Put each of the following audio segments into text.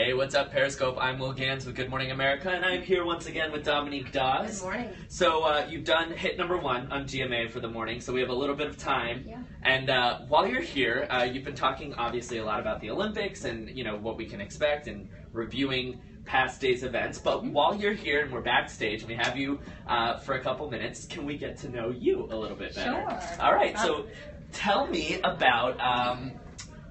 Hey, what's up, Periscope? I'm Will Gans with Good Morning America, and I'm here once again with Dominique Dawes. Good morning. So you've done hit number 1 on GMA for the morning, so we have a little bit of time. Yeah. And while you're here, you've been talking obviously a lot about the Olympics and what we can expect and reviewing past days' events. But while you're here and we're backstage and we have you for a couple minutes, can we get to know you a little bit better? Sure. All right. So tell me about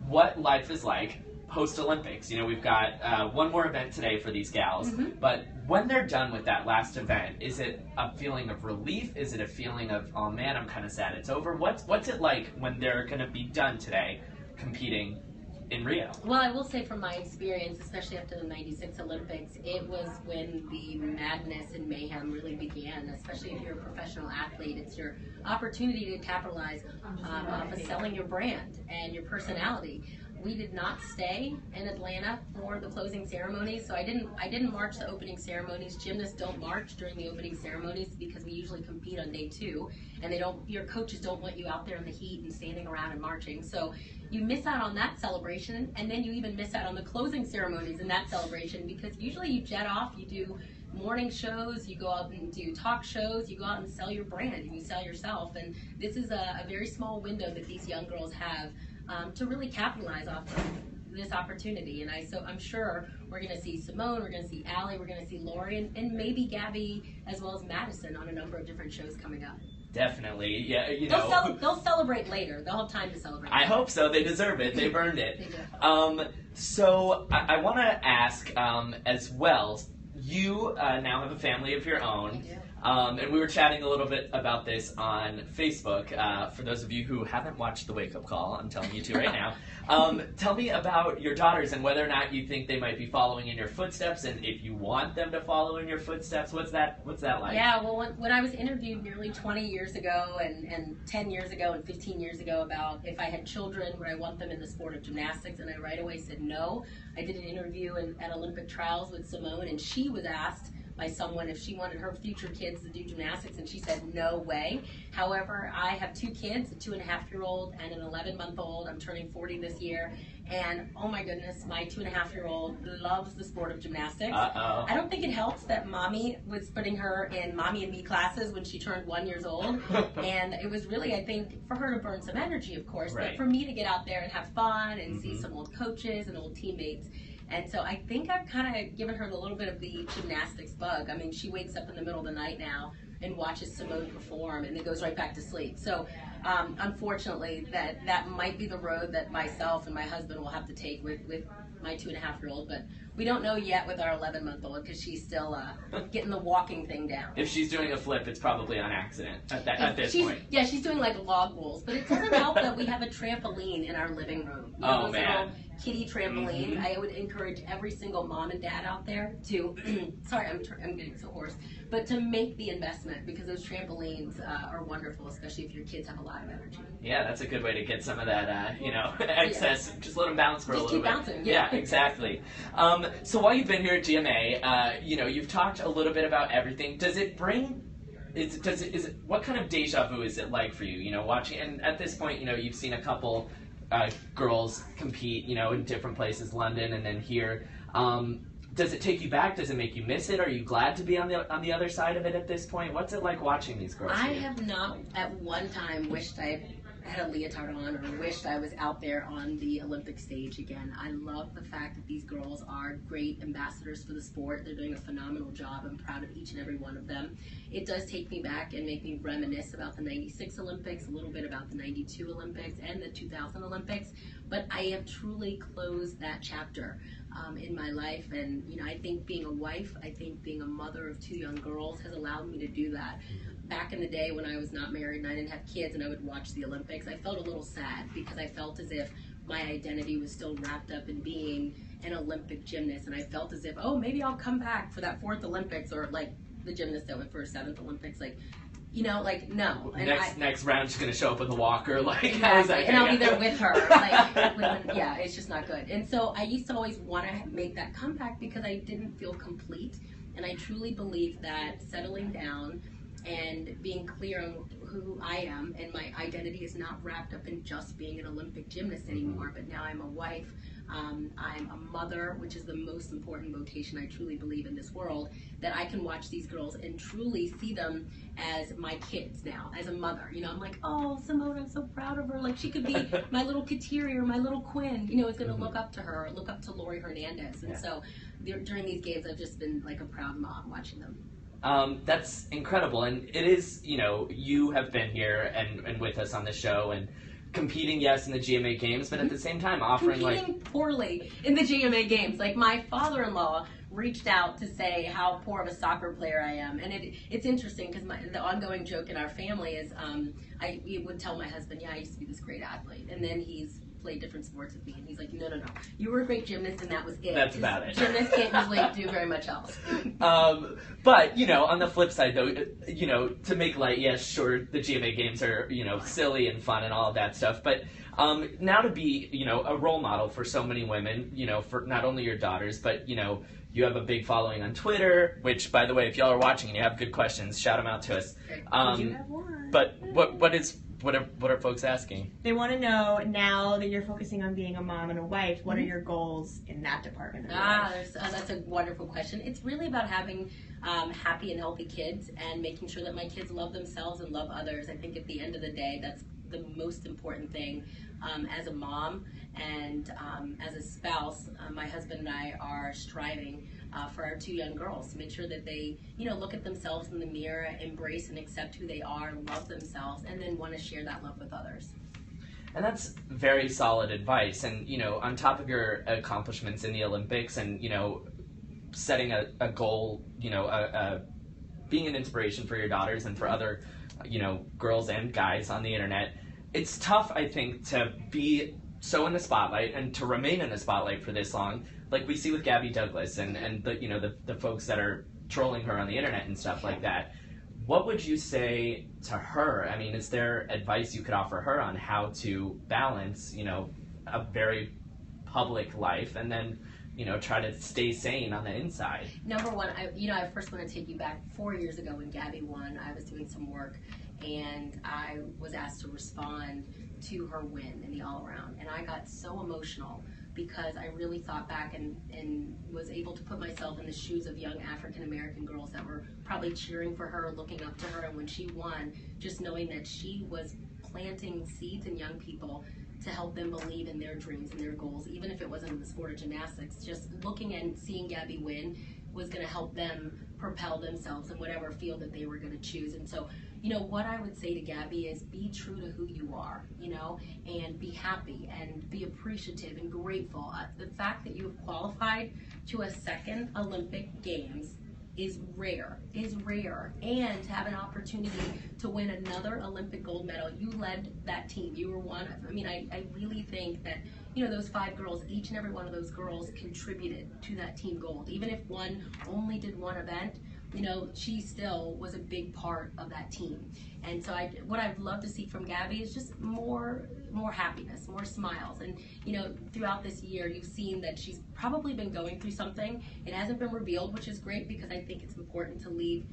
what life is like post-Olympics. We've got one more event today for these gals, but when they're done with that last event, is it a feeling of relief? Is it a feeling of, oh man, I'm kind of sad it's over? What's it like when they're going to be done today competing in Rio? Well, I will say from my experience, especially after the 96 Olympics, it was when the madness and mayhem really began, especially if you're a professional athlete. It's your opportunity to capitalize off of selling your brand and your personality. We did not stay in Atlanta for the closing ceremonies, so I didn't march the opening ceremonies. Gymnasts don't march during the opening ceremonies because we usually compete on day 2, and your coaches don't want you out there in the heat and standing around and marching. So you miss out on that celebration, and then you even miss out on the closing ceremonies in that celebration, because usually you jet off, you do morning shows, you go out and do talk shows, you go out and sell your brand and you sell yourself, and this is a very small window that these young girls have to really capitalize off of this opportunity. And so I'm sure we're going to see Simone, we're going to see Allie, we're going to see Lori, and maybe Gabby as well as Madison on a number of different shows coming up. Definitely, yeah. They'll celebrate later. They'll have time to celebrate. I hope so. They deserve it. They've earned it. They do. So I want to ask as well. You now have a family of your own. I do. And we were chatting a little bit about this on Facebook. For those of you who haven't watched The Wake Up Call, I'm telling you to right now. Tell me about your daughters and whether or not you think they might be following in your footsteps, and if you want them to follow in your footsteps. What's that like? Yeah, well, when I was interviewed nearly 20 years ago and 10 years ago and 15 years ago about if I had children, would I want them in the sport of gymnastics, and I right away said no. I did an interview at Olympic trials with Simone, and she was asked by someone if she wanted her future kids to do gymnastics, and she said no way. However, I have 2 kids, a 2.5-year-old and an 11-month-old. I'm turning 40 this year, and oh my goodness, my 2.5-year-old loves the sport of gymnastics. Uh-oh. I don't think it helps that mommy was putting her in Mommy and Me classes when she turned 1 year old, and it was really, I think, for her to burn some energy, of course, right, but for me to get out there and have fun and see some old coaches and old teammates. And so I think I've kind of given her a little bit of the gymnastics bug. I mean, she wakes up in the middle of the night now and watches Simone perform and then goes right back to sleep. So unfortunately, that might be the road that myself and my husband will have to take with my 2.5-year-old. But we don't know yet with our 11-month-old because she's still getting the walking thing down. If she's doing a flip, it's probably on accident at this point. Yeah, she's doing like log rolls. But it doesn't help that we have a trampoline in our living room. Oh, man. Kitty trampoline. I would encourage every single mom and dad out there to, sorry, I'm getting so hoarse, but to make the investment, because those trampolines are wonderful, especially if your kids have a lot of energy. Yeah, that's a good way to get some of that, excess. Yeah. Just let them bounce for a little bit. Just keep bouncing. Yeah, exactly. So while you've been here at GMA, you've talked a little bit about everything. Does it bring? What kind of deja vu is it like for you? Watching, and at this point, you've seen a couple girls compete, in different places, London and then here. Does it take you back? Does it make you miss it? Are you glad to be on the other side of it at this point? What's it like watching these girls? I have not at one time wished I had a leotard on or wished I was out there on the Olympic stage again. I love the fact that these girls are great ambassadors for the sport. They're doing a phenomenal job. I'm proud of each and every one of them. It does take me back and make me reminisce about the 96 Olympics, a little bit about the 92 Olympics and the 2000 Olympics, but I have truly closed that chapter in my life. And I think being a wife, I think being a mother of 2 young girls has allowed me to do that. Back in the day when I was not married and I didn't have kids and I would watch the Olympics, I felt a little sad because I felt as if my identity was still wrapped up in being an Olympic gymnast, and I felt as if, oh, maybe I'll come back for that 4th Olympics, or like the gymnast that went for a 7th Olympics, no. And next round, she's gonna show up with a walker, exactly. How is that? And I'll be there with her, yeah, it's just not good. And so I used to always want to make that comeback because I didn't feel complete, and I truly believe that settling down and being clear on who I am, and my identity is not wrapped up in just being an Olympic gymnast anymore, but now I'm a wife, I'm a mother, which is the most important vocation I truly believe in this world, that I can watch these girls and truly see them as my kids now, as a mother. You know, I'm like, oh, Simone, I'm so proud of her. Like, she could be my little Kateri or my little Quinn, you know, is going to look up to her, or look up to Lori Hernandez. And so during these games, I've just been like a proud mom watching them. That's incredible, and it is, you know, you have been here and with us on the show and competing, yes, in the GMA games, but at the same time offering competing poorly in the GMA games. Like, my father-in-law reached out to say how poor of a soccer player I am, and it's interesting because the ongoing joke in our family is I would tell my husband, yeah, I used to be this great athlete, and then he's played different sports with me, and he's like, no, you were a great gymnast, and that was it. That's about it. Gymnasts can't usually do very much else. But, you know, on the flip side, though, you know, to make light, yes, sure, the GMA games are, you know, silly and fun and all of that stuff, but now to be, you know, a role model for so many women, you know, for not only your daughters, but, you know, you have a big following on Twitter, which, by the way, if y'all are watching and you have good questions, shout them out to us. We do have one. But what are folks asking? They want to know, now that you're focusing on being a mom and a wife, what are your goals in that department of your life? That's a wonderful question. It's really about having happy and healthy kids and making sure that my kids love themselves and love others. I think at the end of the day, that's the most important thing. As a mom and as a spouse, my husband and I are striving for our two young girls to make sure that they, you know, look at themselves in the mirror, embrace and accept who they are, love themselves, and then want to share that love with others. And that's very solid advice. And, you know, on top of your accomplishments in the Olympics and, you know, setting a goal, you know, being an inspiration for your daughters and for other, you know, girls and guys on the internet, it's tough, I think, to be so in the spotlight and to remain in the spotlight for this long, like we see with Gabby Douglas and the, you know, the folks that are trolling her on the internet and stuff like that. What would you say to her? I mean, is there advice you could offer her on how to balance, you know, a very public life and then, you know, try to stay sane on the inside? Number one, I first want to take you back 4 years ago when Gabby won. I was doing some work, and I was asked to respond to her win in the all-around. And I got so emotional because I really thought back and was able to put myself in the shoes of young African-American girls that were probably cheering for her, looking up to her. And when she won, just knowing that she was planting seeds in young people to help them believe in their dreams and their goals, even if it wasn't in the sport of gymnastics. Just looking and seeing Gabby win was going to help them propel themselves in whatever field that they were going to choose. And so, you know, what I would say to Gabby is be true to who you are, you know, and be happy and be appreciative and grateful. The fact that you have qualified to a second Olympic Games is rare, and to have an opportunity to win another Olympic gold medal. You led that team. You were one of, I mean, I really think that, you know, those 5 girls, each and every one of those girls contributed to that team gold. Even if one only did one event, you know, she still was a big part of that team. And so what I'd love to see from Gabby is just more happiness, more smiles. And, you know, throughout this year, you've seen that she's probably been going through something. It hasn't been revealed, which is great because I think it's important to leave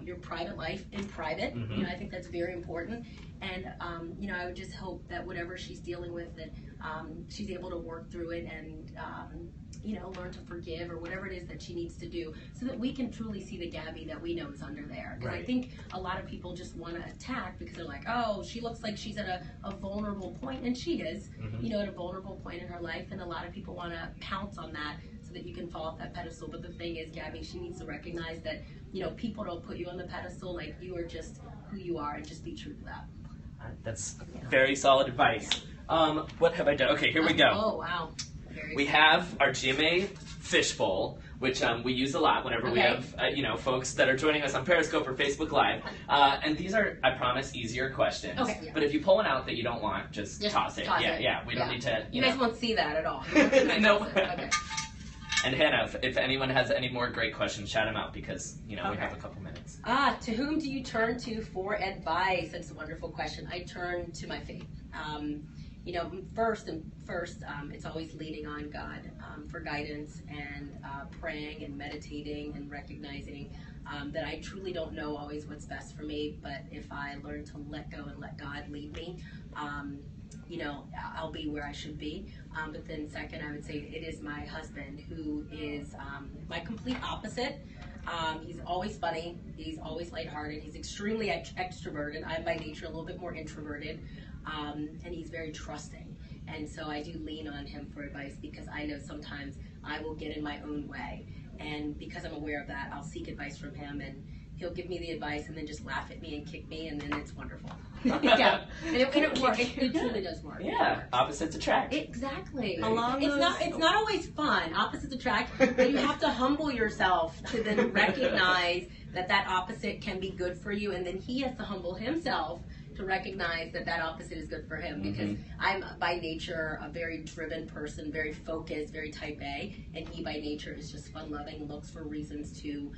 your private life in private. You know, I think that's very important. And, you know, I would just hope that whatever she's dealing with, that she's able to work through it and, you know, learn to forgive or whatever it is that she needs to do so that we can truly see the Gabby that we know is under there. Because I think a lot of people just want to attack because they're like, oh, she looks like she's at a vulnerable point, and she is, you know, at a vulnerable point in her life, and a lot of people want to pounce on that so that you can fall off that pedestal. But the thing is, Gabby, she needs to recognize that, you know, people don't put you on the pedestal. Like, you are just who you are, and just be true to that. That's very solid advice. What have I done? Okay, here we go. Oh, wow. We have our GMA fishbowl, which we use a lot whenever we have, you know, folks that are joining us on Periscope or Facebook Live. And these are, I promise, easier questions. Okay. But if you pull one out that you don't want, just toss it. Yeah, we don't need to, You guys won't see that at all. No. Okay. And Hannah, if anyone has any more great questions, shout them out because, you know, we have a couple minutes. To whom do you turn to for advice? That's a wonderful question. I turn to my faith. You know, first, it's always leaning on God for guidance and praying and meditating and recognizing that I truly don't know always what's best for me, but if I learn to let go and let God lead me, I'll be where I should be. But then second, I would say it is my husband, who is my complete opposite. He's always funny. He's always lighthearted. He's extremely extroverted. I'm by nature a little bit more introverted, and he's very trusting. And so I do lean on him for advice, because I know sometimes I will get in my own way. And because I'm aware of that, I'll seek advice from him, and he'll give me the advice and then just laugh at me and kick me, and then it's wonderful. Yeah, and it works. It truly does work. Yeah, opposites attract. Exactly. Along It's those- not always fun. Opposites attract, but you have to humble yourself to then recognize that opposite can be good for you, and then he has to humble himself to recognize that opposite is good for him, because I'm by nature a very driven person, very focused, very type A, and he by nature is just fun-loving, looks for reasons to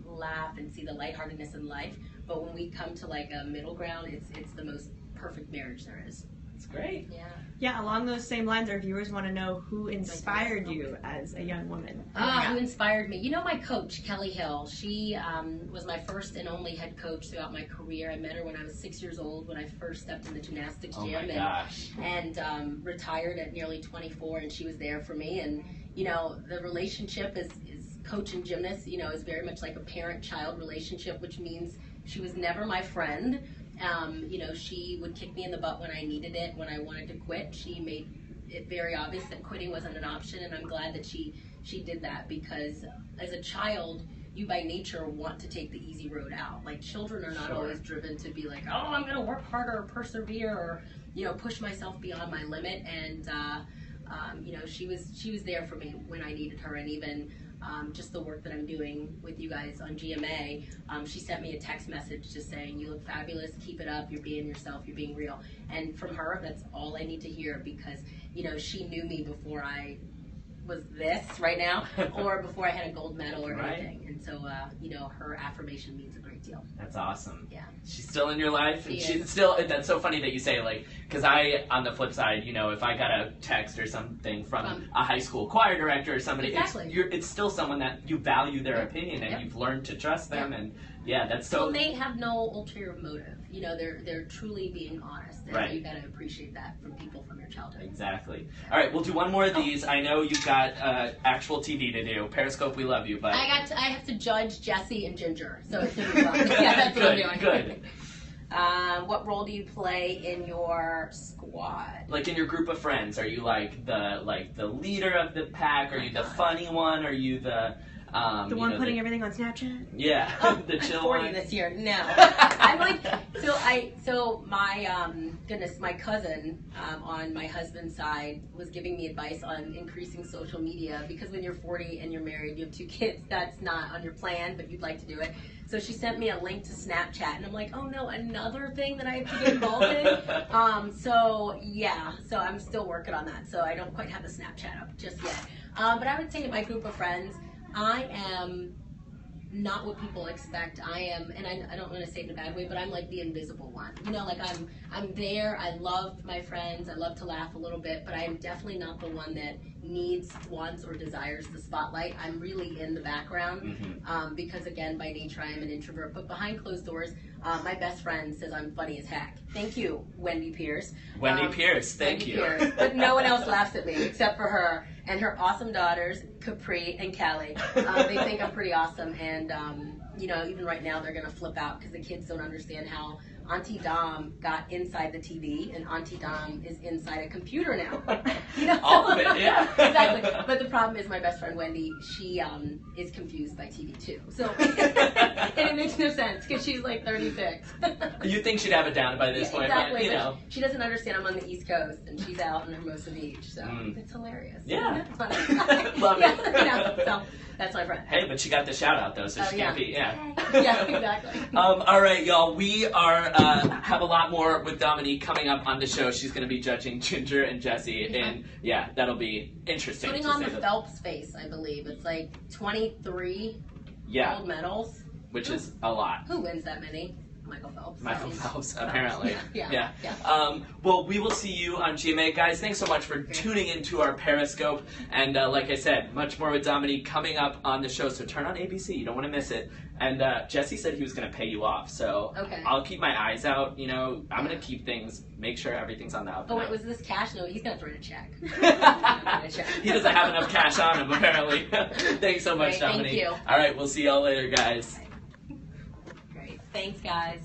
laugh and see the lightheartedness in life. But when we come to like a middle ground, it's the most perfect marriage there is. It's great. Yeah. Yeah, along those same lines, our viewers want to know who inspired you as a young woman. Who inspired me? My coach, Kelly Hill. She was my first and only head coach throughout my career. I met her when I was 6 years old, when I first stepped in the gymnastics Oh gym, my gosh. and retired at nearly 24, and she was there for me. And the relationship is coach and gymnast, is very much like a parent-child relationship, which means she was never my friend. She would kick me in the butt when I needed it, when I wanted to quit. She made it very obvious that quitting wasn't an option, and I'm glad that she did that, because as a child, you by nature want to take the easy road out. Like, children are not always driven to be like, oh, I'm going to work harder or persevere or, push myself beyond my limit. And, she was there for me when I needed her. And even just the work that I'm doing with you guys on GMA, she sent me a text message just saying, you look fabulous, keep it up, you're being yourself, you're being real. And from her, that's all I need to hear, because, she knew me before I was this right now, or before I had a gold medal or Right. anything. And so, her affirmation means a great deal. That's awesome. Yeah. She's still in your life, and She she's is. still. That's so funny that you say, like, because I, on the flip side, if I got a text or something from a high school choir director or somebody, Exactly. it's still someone that you value their Yep. opinion, and Yep. you've learned to trust them, Yep. and yeah, that's So so. they have no ulterior motive. They're truly being honest. And Right. you gotta appreciate that from people from your childhood. Exactly. All right, we'll do one more of these. I know you've got actual TV to do. Periscope, we love you, but I have to judge Jesse and Ginger, so it's gonna be fun. Yeah, that's what I'm doing. Good. What role do you play in your squad? Like in your group of friends, are you like the leader of the pack? Are you the funny one? Are you the The one putting everything on Snapchat? Yeah, the I'm chill 40 one. this year. No, I'm like my cousin on my husband's side was giving me advice on increasing social media, because when you're 40 and you're married, you have 2 kids. That's not on your plan, but you'd like to do it. So she sent me a link to Snapchat, and I'm like, oh no, another thing that I have to get involved in. So I'm still working on that. So I don't quite have the Snapchat up just yet. But I would say in my group of friends, I am not what people expect. I am, and I don't want to say it in a bad way, but I'm like the invisible one. Like I'm there. I love my friends. I love to laugh a little bit, but I am definitely not the one that needs, wants, or desires the spotlight. I'm really in the background, because again, by nature, I am an introvert. But behind closed doors, my best friend says I'm funny as heck. Thank you, Wendy Pierce. Wendy Pierce, thank Wendy you. Pierce. But no one else laughs at me except for her and her awesome daughters, Capri and Callie. They think I'm pretty awesome, and even right now they're gonna flip out because the kids don't understand how Auntie Dom got inside the TV, and Auntie Dom is inside a computer now. All of it, yeah. Exactly. But the problem is my best friend Wendy, she is confused by TV too. So and it makes no sense because she's like 36. You think she'd have it down by this point, exactly. but She doesn't understand I'm on the East Coast and she's out in Hermosa Beach, so it's hilarious. Yeah. Isn't it funny? Love it. So that's my friend. Hey, but she got the shout out though, so she can't be, Yeah, exactly. All right, y'all. We are have a lot more with Dominique coming up on the show. She's going to be judging Ginger and Jesse, and yeah, that'll be interesting. Putting to on say the the- Phelps face, I believe. It's like 23 Yeah, gold medals. which is a lot. Who wins that many? Michael Phelps. Michael Phelps, apparently. Yeah. Well, we will see you on GMA. Guys, thanks so much for tuning into our Periscope. And like I said, much more with Dominique coming up on the show, so turn on ABC. You don't want to miss it. And Jesse said he was going to pay you off, so I'll keep my eyes out. You know, I'm going to keep things, make sure everything's on the up and Oh, wait, up. was this cash? No, he's going to write a check. He doesn't have enough cash on him, apparently. Thanks so much, Great, Dominique. thank you. All right, we'll see y'all later, guys. Great. Thanks, guys.